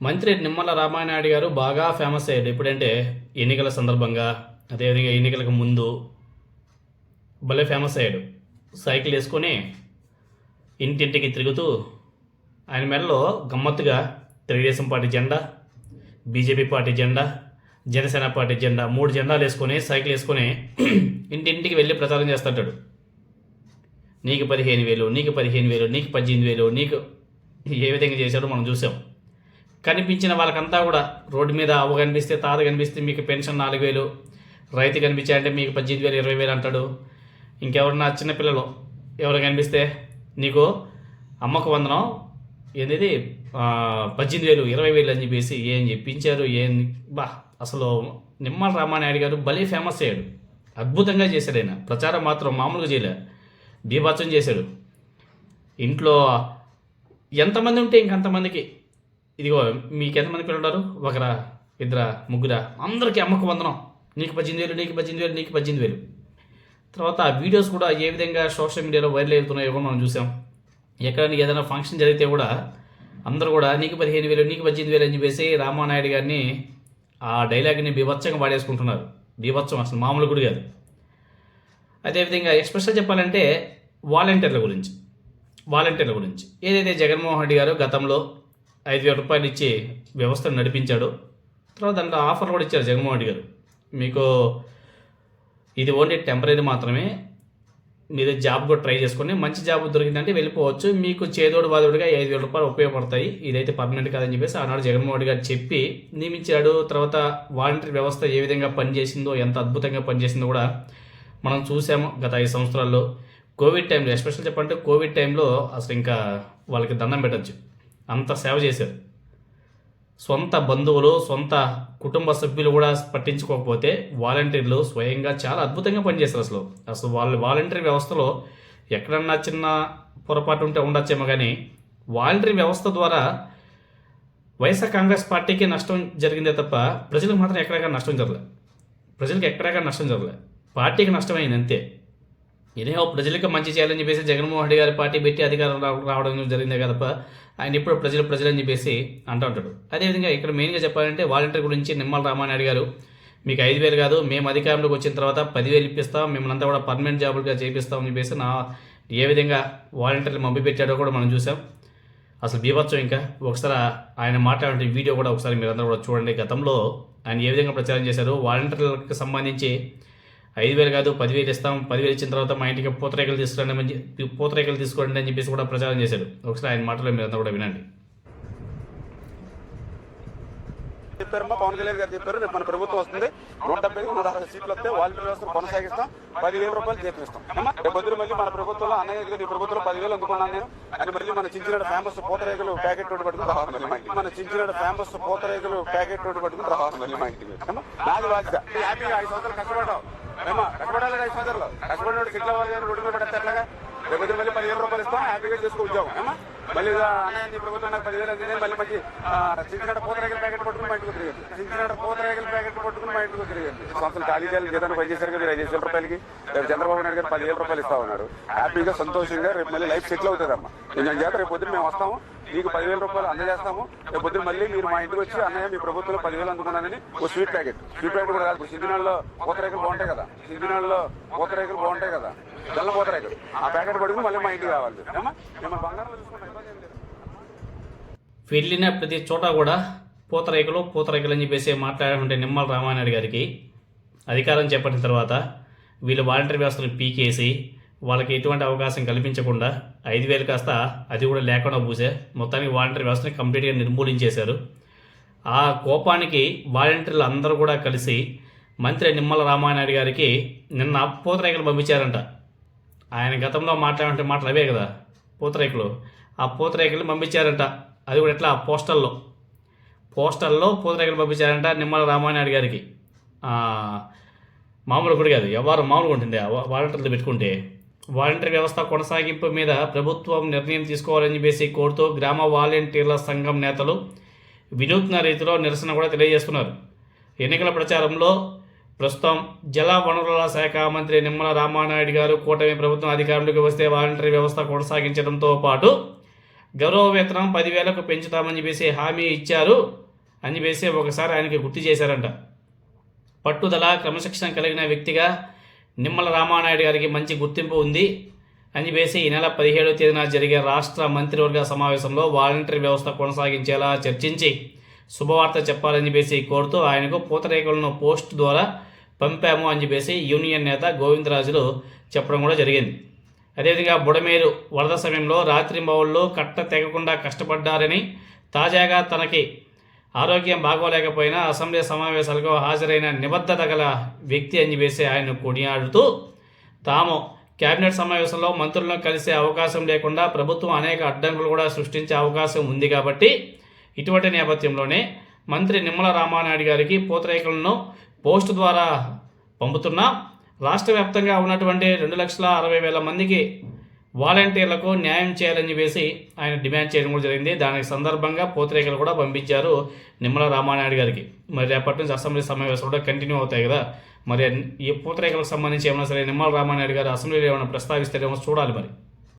మంత్రి నిమ్మల రామానాయుడు గారు బాగా ఫేమస్ అయ్యాడు. ఎప్పుడంటే ఎన్నికల సందర్భంగా, అదేవిధంగా ఎన్నికలకు ముందు భలే ఫేమస్ అయ్యాడు. సైకిల్ వేసుకొని ఇంటింటికి తిరుగుతూ ఆయన మెడలో గమ్మత్తుగా తెలుగుదేశం పార్టీ జెండా, బీజేపీ పార్టీ జెండా, జనసేన పార్టీ జెండా, 3 జెండాలు వేసుకొని సైకిల్ వేసుకొని ఇంటింటికి వెళ్ళి ప్రచారం చేస్తుంటాడు. నీకు 15,000, నీకు 15,000, నీకు 18,000, నీకు ఏ విధంగా చేశాడో మనం చూసాం. కనిపించిన వాళ్ళకంతా కూడా రోడ్డు మీద అవ్వ కనిపిస్తే, తాత కనిపిస్తే మీకు పెన్షన్ 4,000, రైతు కనిపించాయంటే మీకు 18,000, 20,000 అంటాడు. ఇంకెవరన్నా చిన్నపిల్లలు ఎవరు కనిపిస్తే నీకు అమ్మకు వందనం ఏంది 18,000, 20,000 అని చెప్పేసి ఏం చెప్పించారు. అసలు నిమ్మల రామానాయుడు గారు భలే ఫేమస్ అయ్యాడు. అద్భుతంగా చేశాడు. ఆయన ప్రచారం మాత్రం మామూలుగా చేయలే, బీభత్సం చేశాడు. ఇంట్లో ఎంతమంది ఉంటే ఇంకంతమందికి, ఇదిగో మీకు ఎంతమంది పిల్లలు ఉన్నారు, 1, 2, 3, అందరికీ అమ్మకు వందనం, నీకు 18,000, నీకు 18,000, నీకు 18,000. తర్వాత ఆ వీడియోస్ కూడా ఏ విధంగా సోషల్ మీడియాలో వైరల్ అవుతున్నాయో కూడా మనం చూసాం. ఎక్కడైనా ఏదైనా ఫంక్షన్ జరిగితే కూడా అందరూ కూడా నీకు 15,000, నీకు 18,000 అని చెప్పేసి రామానాయుడు గారిని ఆ డైలాగ్ని బీభత్సంగా వాడేసుకుంటున్నారు. బీభత్సం అసలు మామూలు కూడా కాదు. అదేవిధంగా ఎక్స్ప్రెషన్ చెప్పాలంటే వాలంటీర్ల గురించి ఏదైతే జగన్మోహన్ రెడ్డి గారు గతంలో 5,000 రూపాయలు ఇచ్చి వ్యవస్థను నడిపించాడు. తర్వాత దాంట్లో ఆఫర్లు కూడా ఇచ్చారు జగన్మోహన్ రెడ్డి గారు. మీకు ఇది ఓన్లీ టెంపరీ మాత్రమే, మీరు జాబ్ కూడా ట్రై చేసుకొని మంచి జాబ్ దొరికిందంటే వెళ్ళిపోవచ్చు, మీకు చేదోడు వాదోడుగా 5,000 రూపాయలు ఉపయోగపడతాయి, ఇదైతే పర్మనెంట్ కాదని చెప్పేసి ఆనాడు జగన్మోహన్ రెడ్డి గారు చెప్పి నియమించాడు. తర్వాత వాలంటీర్ వ్యవస్థ ఏ విధంగా పనిచేసిందో, ఎంత అద్భుతంగా పనిచేసిందో కూడా మనం చూసాము గత 5 సంవత్సరాల్లో. కోవిడ్ టైంలో ఎస్పెషల్ చెప్పంటే కోవిడ్ టైంలో అసలు ఇంకా వాళ్ళకి దండం పెట్టచ్చు, అంత సేవ చేశారు. సొంత బంధువులు, సొంత కుటుంబ సభ్యులు కూడా పట్టించుకోకపోతే వాలంటీర్లు స్వయంగా చాలా అద్భుతంగా పనిచేస్తారు. అసలు వాళ్ళ వాలంటీర్ వ్యవస్థలో ఎక్కడన్నా చిన్న పొరపాటు ఉంటే ఉండొచ్చేమో, కానీ వాలంటీర్ వ్యవస్థ ద్వారా వైఎస్ఆర్ కాంగ్రెస్ పార్టీకి నష్టం జరిగిందే తప్ప ప్రజలకు మాత్రం ఎక్కడెక్కడ నష్టం జరగలేదు. పార్టీకి నష్టమైంది అంతే. ఇదేమో ప్రజలకు మంచి చేయాలని చెప్పేసి జగన్మోహన్ రెడ్డి గారి పార్టీ పెట్టి అధికారం రావడం జరిగిందే తప్ప ఆయన ఇప్పుడు ప్రజలని చెప్పేసి అంటూ ఉంటాడు. అదేవిధంగా ఇక్కడ మెయిన్గా చెప్పాలంటే వాలంటీర్ గురించి నిమ్మల రామానాయుడు గారు, మీకు 5,000 కాదు, మేము అధికారంలోకి వచ్చిన తర్వాత 10,000 ఇప్పిస్తాం, మిమ్మల్ని అంతా కూడా పర్మనెంట్ జాబులుగా చేపిస్తామని చెప్పేసి ఏ విధంగా వాలంటీర్లు మభ్యపెట్టాడో కూడా మనం చూసాం. అసలు బీభత్సం. ఇంకా ఒకసారి ఆయన మాట్లాడే వీడియో కూడా ఒకసారి మీరందరూ కూడా చూడండి. గతంలో ఆయన ఏ విధంగా ప్రచారం చేశారు, వాలంటీర్లకు సంబంధించి 5,000 కాదు 10,000 ఇస్తాం, 10,000 ఇచ్చిన తర్వాత మా ఇంటికి పూతరేకలు తీసుకోండి అని చెప్పేసి కూడా ప్రచారం చేశాడు. ఒకసారి ఆయన మాటలో మీరంతా కూడా వినండి. చెప్పారమ్మా, పవన్ కళ్యాణ్ గారు చెప్పారు, రేపు మన ప్రభుత్వం వస్తుంది, 170, 160 సీట్లు వస్తే వాలంటీర్ వ్యవస్థ కొనసాగిస్తాం, 10,000 రూపాయలు చేపిస్తాం. రేపు పొద్దున మళ్ళీ మన ప్రభుత్వంలో అన్నయ్య నీ ప్రభుత్వంలో 10,000 అందుకున్నాను నేను అని మళ్ళీ మన చించినాడు ఫేమస్ పూతరేకలు ప్యాకెట్ రోడ్డు పట్టుకుని రావాలి. మళ్ళీ మా ఇంటికి మన చించినాడు ఫేమస్ పూతరేకలు ప్యాకెట్ రోడ్డు పట్టుకుని రావాలి. మళ్ళీ మా ఇంటికి నాది బాధ్యత. హ్యాపీగా 5 సంవత్సరాలు కష్టపడ్డాం, కష్టపడాలి. 5 సంవత్సరాలు కష్టపడిన సిట్లు అవ్వాలి, రోడ్డు మీద పడితే ఎట్లాగా? రేపు పొద్దున మళ్ళీ 10,000 రూపాయలు ఇస్తాం, హ్యాపీగా చేసుకో ఉద్యోగం. మళ్ళీ అన్నయ్య నీ ప్రభుత్వం నాకు 10,000 అందింది, మళ్ళీ మంచి చించినాడు పూతరేకల ప్యాకెట్ పట్టుకుని మా ఇంటికి తిరిగింది. సంవత్సరాలు ఖాళీ చేయాలి, జీతాన్ని పనిచేశారు కదా 5,000 రూపాయలకి. రేపు చంద్రబాబు నాయుడు గారు 10,000 రూపాయలు ఇస్తా ఉన్నాడు. హ్యాపీగా సంతోషంగా రేపు మళ్ళీ లైఫ్ సెటిల్ అవుతుంది అమ్మా. నేను చేత రేపు పొద్దున మేము వస్తాము, మీకు 10,000 రూపాయలు అందజేస్తాము. రేపు పొద్దున మళ్ళీ మీరు మా ఇంటికి వచ్చి అన్నయ్య మీ ప్రభుత్వంలో 10,000 అందుకున్నానని ఓ స్వీట్ ప్యాకెట్ కూడా కాదు. సింధినాడులో పూతరేకలు బాగుంటాయి కదా, బెల్ల పూతరేకలు, ఆ ప్యాకెట్ పట్టుకుని మళ్ళీ మా ఇంటికి కావాలి. మేము బంగారంలో చూసుకుంటాం. వెళ్ళిన ప్రతి చోట కూడా పూతరేకలు అని చెప్పేసి మాట్లాడుతుంటే నిమ్మల రామానాయుడు గారికి అధికారం చేపట్టిన తర్వాత వీళ్ళు వాలంటీర్ వ్యవస్థను పీకేసి వాళ్ళకి ఎటువంటి అవకాశం కల్పించకుండా 5,000 కాస్త అది కూడా లేకుండా పూసే మొత్తానికి వాలంటీర్ వ్యవస్థని కంప్లీట్గా నిర్మూలించేశారు. ఆ కోపానికి వాలంటీర్లు అందరూ కూడా కలిసి మంత్రి నిమ్మల రామానాయుడు గారికి నిన్న పూతరేకలు పంపించారంట. ఆయన గతంలో మాట్లాడే మాటలు అవే కదా పూతరేకలు, ఆ పూతరేకలు పంపించారంట. అది కూడా ఎట్లా పోస్టల్లో పూతరేకలు పంపించారంట నిమ్మల రామానాయుడు గారికి. మామూలు కూడా కాదు, ఎవరు మామూలుగా ఉంటుంది వాలంటీర్లు పెట్టుకుంటే. వాలంటీర్ వ్యవస్థ కొనసాగింపు మీద ప్రభుత్వం నిర్ణయం తీసుకోవాలని చెప్పేసి కోరుతూ గ్రామ వాలంటీర్ల సంఘం నేతలు వినూత్న రీతిలో నిరసన కూడా తెలియజేస్తున్నారు. ఎన్నికల ప్రచారంలో ప్రస్తుతం జల వనరుల శాఖ మంత్రి నిమ్మల రామానాయుడు గారు కూటమి ప్రభుత్వం అధికారంలోకి వస్తే వాలంటీర్ వ్యవస్థ కొనసాగించడంతో పాటు గౌరవ వేతనం 10,000కు పెంచుతామని చెప్పేసి హామీ ఇచ్చారు అని చెప్పేసి ఒకసారి ఆయనకి గుర్తు చేశారంట. పట్టుదల క్రమశిక్షణ కలిగిన వ్యక్తిగా నిమ్మల రామానాయుడు గారికి మంచి గుర్తింపు ఉంది అని చెప్పేసి ఈ నెల 17వ తేదీన జరిగే రాష్ట్ర మంత్రివర్గ సమావేశంలో వాలంటరీ వ్యవస్థ కొనసాగించేలా చర్చించి శుభవార్త చెప్పాలని చెప్పేసి కోరుతూ ఆయనకు పూతరేకులను పోస్ట్ ద్వారా పంపాము అని చెప్పేసి యూనియన్ నేత గోవిందరాజులు చెప్పడం కూడా జరిగింది. అదేవిధంగా బుడమేరు వరద సమయంలో రాత్రింబవళ్ళు కట్ట తెగకుండా కష్టపడ్డారని, తాజాగా తనకి ఆరోగ్యం బాగోలేకపోయినా అసెంబ్లీ సమావేశాలకు హాజరైన నిబద్ధత గల వ్యక్తి అని చెప్పేసి ఆయన కొనియాడుతూ, తాము కేబినెట్ సమావేశంలో మంత్రులను కలిసే అవకాశం లేకుండా ప్రభుత్వం అనేక అడ్డంకులు కూడా సృష్టించే అవకాశం ఉంది కాబట్టి ఇటువంటి నేపథ్యంలోనే మంత్రి నిమ్మల రామానాయుడు గారికి పూతరేకులను పోస్ట్ ద్వారా పంపుతున్నా రాష్ట్ర వ్యాప్తంగా ఉన్నటువంటి 2,60,000 మందికి వాలంటీర్లకు న్యాయం చేయాలని చెప్పేసి ఆయన డిమాండ్ చేయడం కూడా జరిగింది. దానికి సందర్భంగా పూతరేకులు కూడా పంపించారు నిమ్మల రామానాయుడు గారికి. మరి రేపటి నుంచి అసెంబ్లీ సమావేశాలు కూడా కంటిన్యూ అవుతాయి కదా. మరి ఈ పూతరేకులకు సంబంధించి ఏమైనా సరే నిమ్మల రామానాయుడు గారు అసెంబ్లీలో ఏమైనా ప్రస్తావిస్తారేమో చూడాలి మరి.